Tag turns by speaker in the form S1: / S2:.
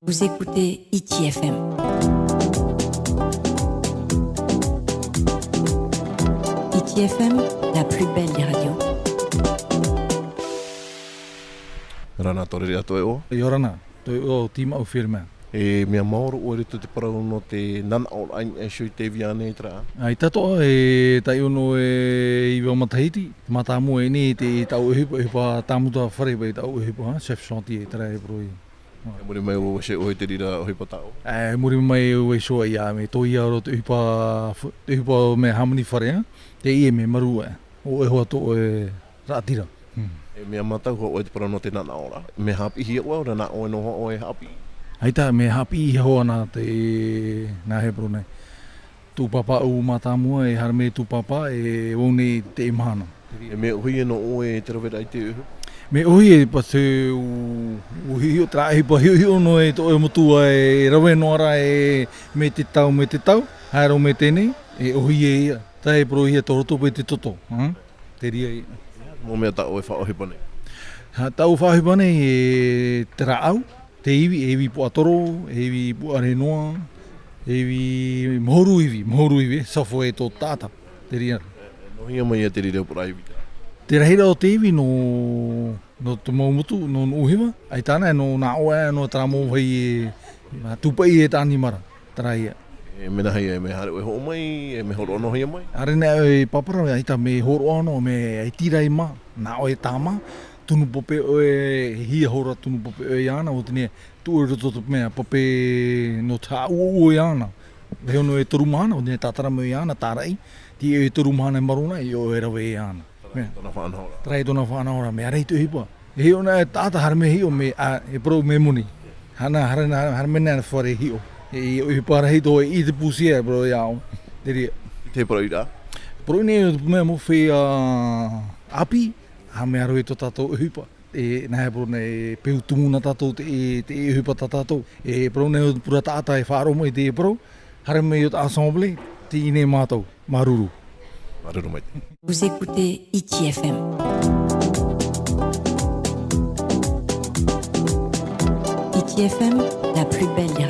S1: Vous écoutez ITFM. ITFM, la plus belle des radios.
S2: Rana tore rea toe o.
S3: Yorana, toi o tima o firma.
S2: E mea maoro o re te parau no te nana o ain e shui te viane i tra.
S3: Ai tato e tai ono e iwa matahiti, matamu e ni te tau e hipa tamuta whare bai tau e hipa, chef chantier e tera e proi.
S2: E muri mai o se o te rira o hipa tau.
S3: E muri mai o e soa ia me toi aro te hipa me hamani whare, te ie me maru e, o e hoa to e ratira.
S2: E mea matau o te parau no te nana ora. Me hapi hi o rana o e noho o e hapi.
S3: Ai ta me hapi i hoa na te nā he pro nei. Tu papa u matamua e harme tu papa e one te imahana.
S2: E me hui e no o e te rawera i te uhu.
S3: Me oi e pa se u hio tra e pa hio no e to e motua e rawe no ara e me te tau, haero me tene e oi e ia. Ta e pro ia toroto pe te toto, te ria i.
S2: Mo mea tau e wha o hipa nei.
S3: Ha tau whahipane e te raau, te iwi po atoro, e iwi po arenoa, e iwi mohoru iwi, safo e tō tāta, te ria.
S2: No hia mai e te rira pura iwi.
S3: Te rahira o te iwi no te maumutu, no uhiwa, ai tāna e no nā oa e no tara mōwhai e tupai e tāni mara, tara ia.
S2: E mena hei e me hare o e ho mai, e me horo ono hia mai.
S3: Arena e papara ai ta me horo ano, me ai tira i ma, nā o e tāma, tunu pope o e hia hora tunu pope o e ana, o tene tu o roto mea pope no tā ua o e ana. Reo no e toru mahana, o tene tātara mo e ana, tārai, ti e toru mahana e maruna i o e rawe e ana.
S2: Tona whanahora.
S3: Trai tona whanahora, me arei tu hipa. E hio na e tāta harme hio me, e pro me muni. Hana harme nana whare hio. E o hipa rahi to e i te pusia, bro, e au. Te ria.
S2: Te parau i rā.
S3: Pro ne mea mo whi api, ha mea roi to tātou hipa. E nahe pro ne peu tumuna tātou te e hipa tātou. E pro ne pura tāta e whaaro mo i te e pro. Harme i o ta assemble, te ine mātou, maruru.
S2: Maruru mai.
S1: Vous écoutez ITFM. ITFM, la plus belle des radios.